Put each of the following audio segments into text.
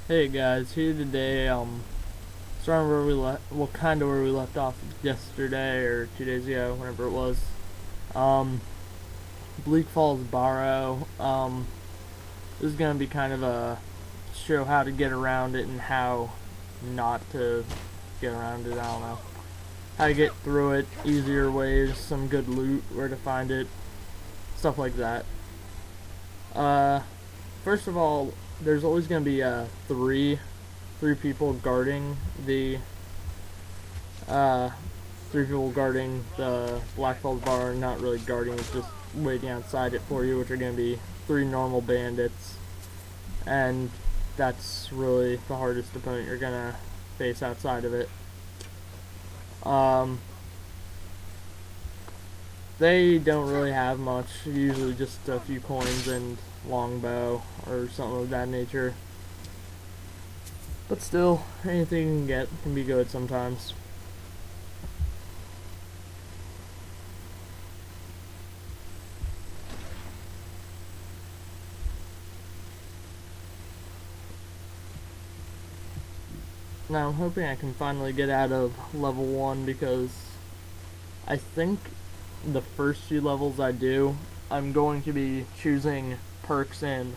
Hey guys, here today. Starting where we left, well, kind of where we left off yesterday or 2 days ago, whenever it was. Um, Bleak Falls Barrow. This is gonna be kind of a show how to get around it and how not to get around it. I don't know how to get through it, easier ways, some good loot, where to find it, stuff like that. Uh, First of all, there's always gonna be three people guarding the uh, three people guarding the Black Falls bar. Not really guarding, it's just waiting outside it for you, which are gonna be three normal bandits, and that's really the hardest opponent you're gonna face outside of it. Um, they don't really have much, usually just a few coins and longbow or something of that nature. But still, anything you can get can be good sometimes. Now I'm hoping I can finally get out of level 1 because I think the first few levels I do, I'm going to be choosing perks in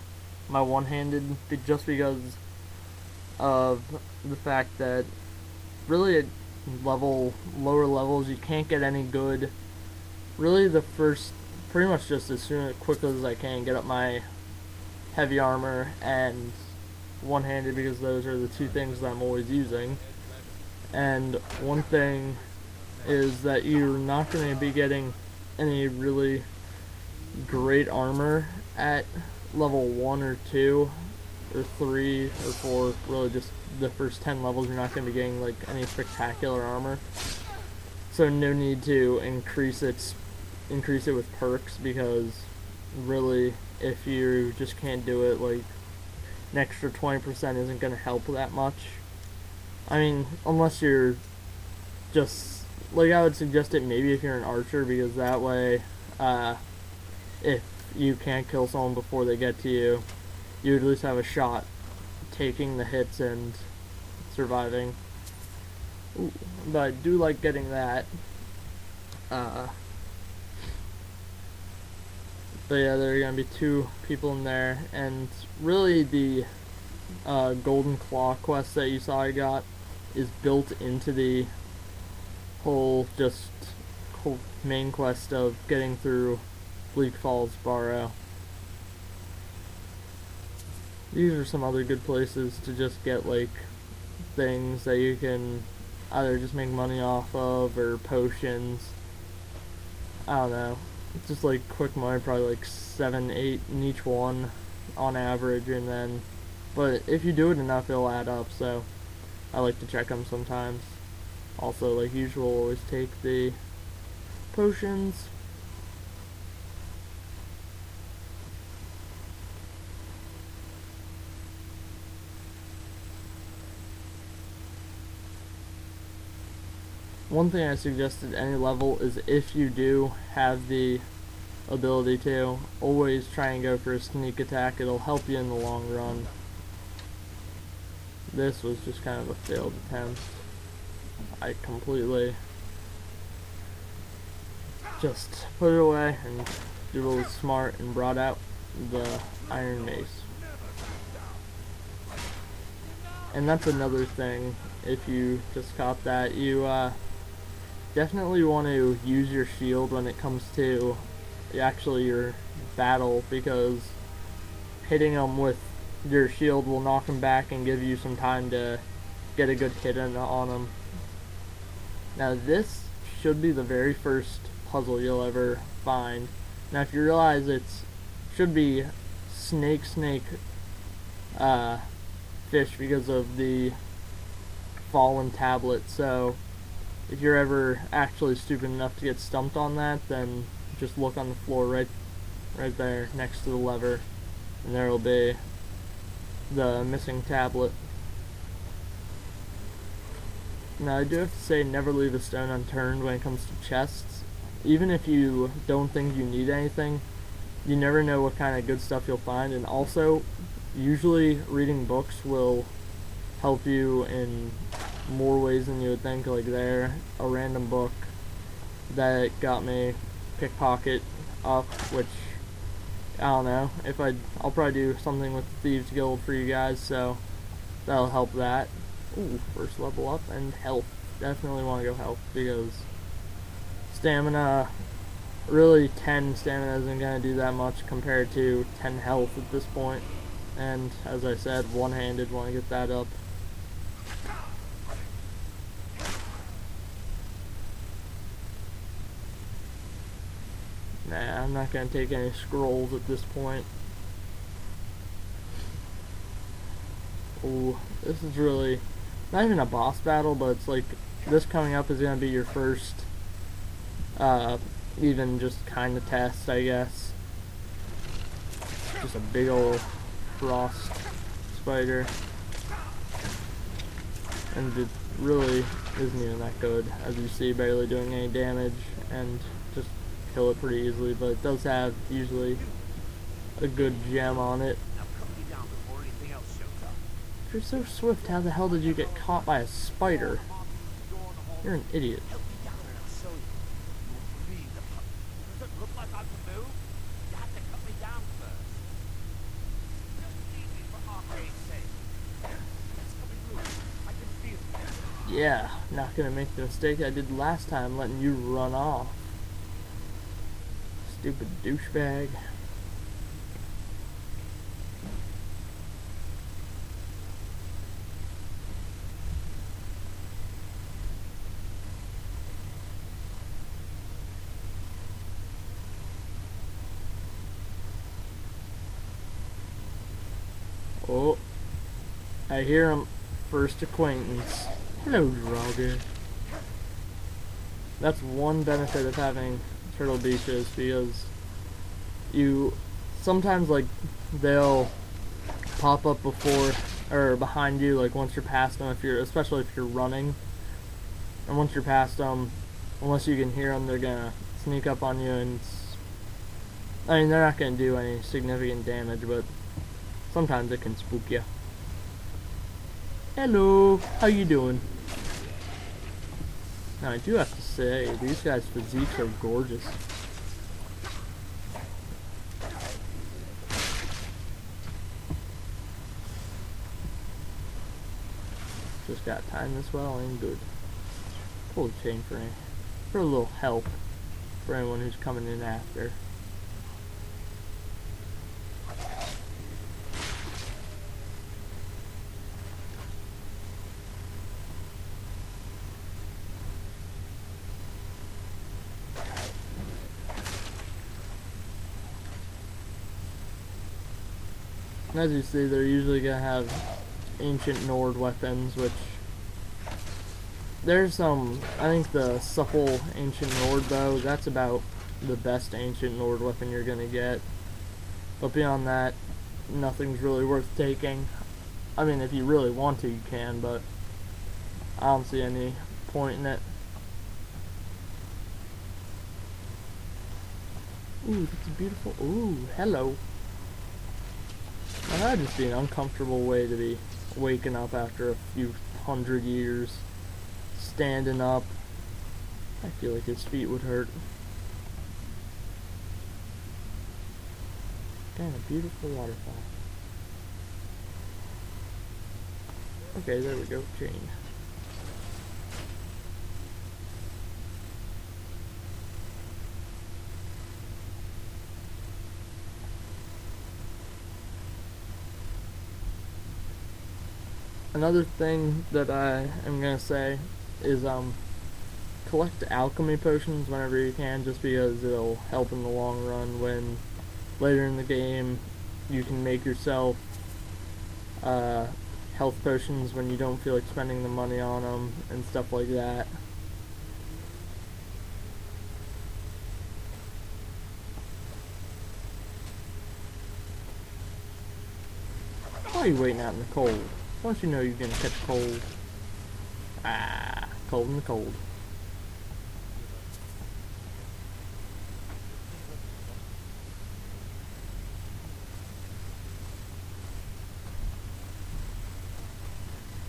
my one-handed just because of the fact that really at lower levels you can't get any good. Really the first, pretty much just as quickly as I can get up my heavy armor and one-handed because those are the two things that I'm always using. And one thing is that you're not going to be getting any really great armor at level 1 or 2 or 3 or 4, really just the first 10 levels. You're not going to be getting like any spectacular armor, so no need to increase it with perks, because really if you just can't do it, like an extra 20% isn't going to help that much. I mean, unless you're just, like, I would suggest it maybe if you're an archer, because that way, if you can't kill someone before they get to you, you at least have a shot taking the hits and surviving. Ooh, but I do like getting that. But yeah, there are gonna be two people in there, and really the Golden Claw quest that you saw I got is built into the whole main quest of getting through Bleak Falls Barrow. These are some other good places to just get like things that you can either just make money off of or potions. I don't know. It's just like quick money, probably like 7, 8 in each one on average, and then, but if you do it enough, it'll add up. So I like to check them sometimes. Also, like usual, always take the potions. One thing I suggest at any level is, if you do have the ability to, always try and go for a sneak attack. It'll help you in the long run. This was just kind of a failed attempt. I completely just put it away and did a little smart and brought out the iron mace. And that's another thing, if you just caught that, you definitely want to use your shield when it comes to actually your battle, because hitting them with your shield will knock them back and give you some time to get a good hit on them. Now this should be the very first puzzle you'll ever find. Now if you realize should be snake fish because of the fallen tablet, so if you're ever actually stupid enough to get stumped on that, then just look on the floor right there next to the lever, and there will be the missing tablet. Now I do have to say, never leave a stone unturned when it comes to chests. Even if you don't think you need anything, you never know what kind of good stuff you'll find. And also, usually reading books will help you in more ways than you would think. Like there, a random book that got me pickpocket up, which I don't know if I'll probably do something with the Thieves Guild for you guys, so that'll help that. Ooh, first level up, and health. Definitely want to go health because stamina, really 10 stamina isn't going to do that much compared to 10 health at this point. And as I said, one-handed, want to get that up. Nah, I'm not going to take any scrolls at this point. Ooh, this is really not even a boss battle, but it's like this coming up is going to be your first even just kind of test, I guess. Just a big old frost spider, and it really isn't even that good, as you see, barely doing any damage, and just kill it pretty easily, but it does have usually a good gem on it. If you're so swift, how the hell did you get caught by a spider? You're an idiot. Yeah, not gonna make the mistake I did last time, letting you run off. Stupid douchebag. Oh, I hear him. First acquaintance. Hello, Draugr. That's one benefit of having turtle beaches, because you sometimes, like, they'll pop up before or behind you, like once you're past them, especially if you're running, and once you're past them, unless you can hear them, they're gonna sneak up on you, and I mean, they're not gonna do any significant damage, but sometimes it can spook you. Hello, how you doing? Now I do have to say, these guys' physiques are gorgeous. Just got timed this well, ain't good. Pull the chain for me. For a little help for anyone who's coming in after. As you see, they're usually gonna have ancient Nord weapons, which there's some, I think the supple ancient Nord bow, that's about the best ancient Nord weapon you're gonna get. But beyond that, nothing's really worth taking. I mean, if you really want to, you can, but I don't see any point in it. Ooh, that's a beautiful, ooh, hello. Now, that'd just be an uncomfortable way to be waking up after a few 100 years, standing up. I feel like his feet would hurt. Damn, a beautiful waterfall. Okay, there we go, chain. Another thing that I am gonna say is collect alchemy potions whenever you can, just because it'll help in the long run when later in the game you can make yourself health potions when you don't feel like spending the money on them and stuff like that. Why are you waiting out in the cold? Once you know you're gonna catch cold. Ah, cold in the cold.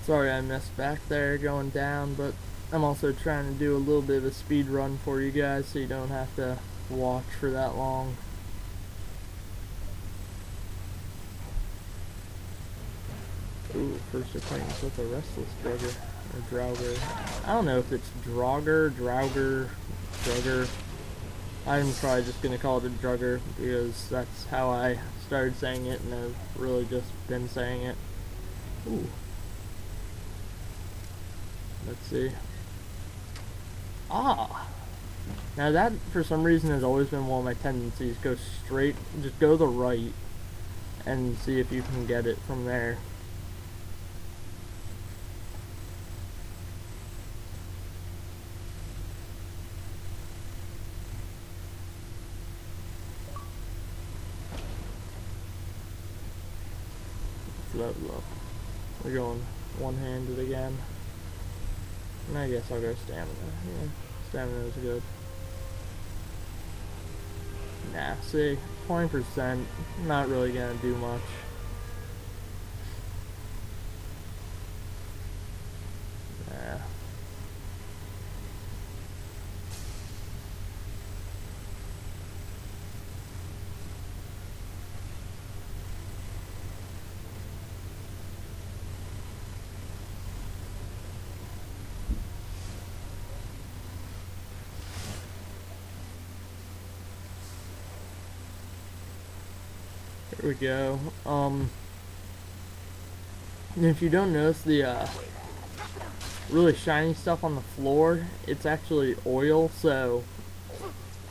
Sorry I missed back there going down, but I'm also trying to do a little bit of a speed run for you guys so you don't have to watch for that long. Ooh, first acquaintance with a restless drugger, or drauger. I don't know if it's drogger, drugger. I'm probably just gonna call it a drugger because that's how I started saying it, and I've really just been saying it. Ooh. Let's see. Ah! Now that, for some reason, has always been one of my tendencies. Go straight, just go to the right, and see if you can get it from there. Let's level up. We're going one-handed again. And I guess I'll go stamina. Yeah, stamina is good. Nah, see, 20%, not really gonna do much. Nah. Here we go. If you don't notice the really shiny stuff on the floor, it's actually oil, so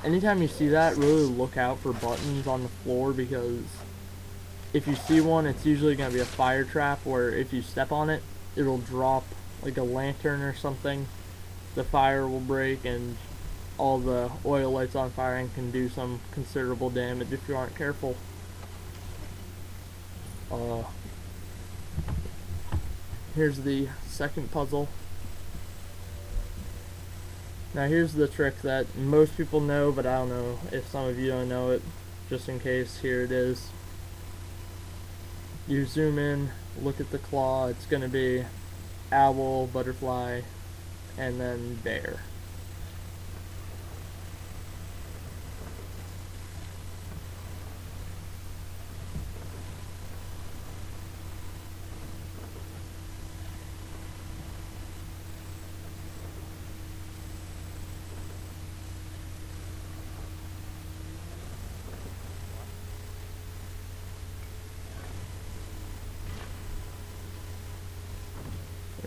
anytime you see that, really look out for buttons on the floor, because if you see one, it's usually going to be a fire trap where if you step on it, it'll drop like a lantern or something. The fire will break and all the oil lights on fire and can do some considerable damage if you aren't careful. Here's the second puzzle. Now here's the trick that most people know, but I don't know if some of you don't know it. Just in case, here it is. You zoom in, look at the claw, it's going to be owl, butterfly, and then bear.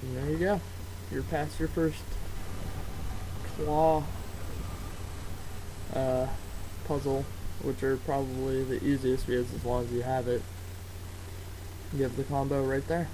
And there you go. You're past your first claw puzzle, which are probably the easiest because as long as you have it, you have the combo right there.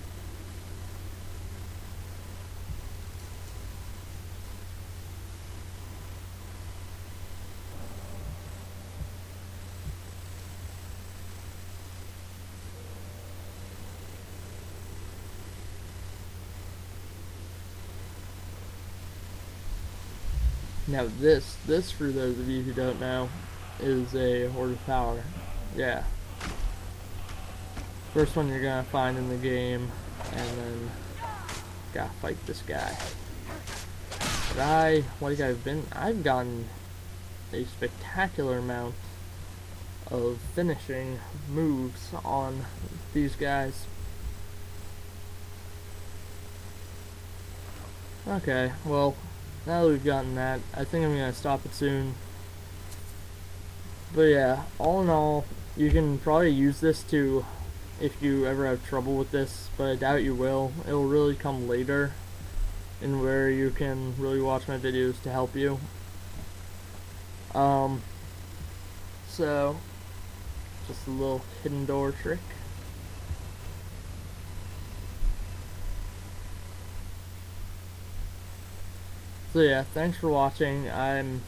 Now this for those of you who don't know, is a Horde of Power. Yeah. First one you're gonna find in the game, and then gotta fight this guy. But I've gotten a spectacular amount of finishing moves on these guys. Okay, well, now that we've gotten that, I think I'm going to stop it soon. But yeah, all in all, you can probably use this to, if you ever have trouble with this, but I doubt you will. It will really come later, in where you can really watch my videos to help you. So, just a little hidden door trick. So yeah, thanks for watching. I'm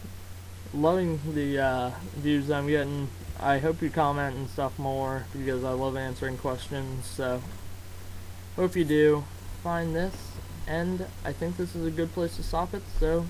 loving the views I'm getting. I hope you comment and stuff more because I love answering questions. So hope you do find this, and I think this is a good place to stop it. So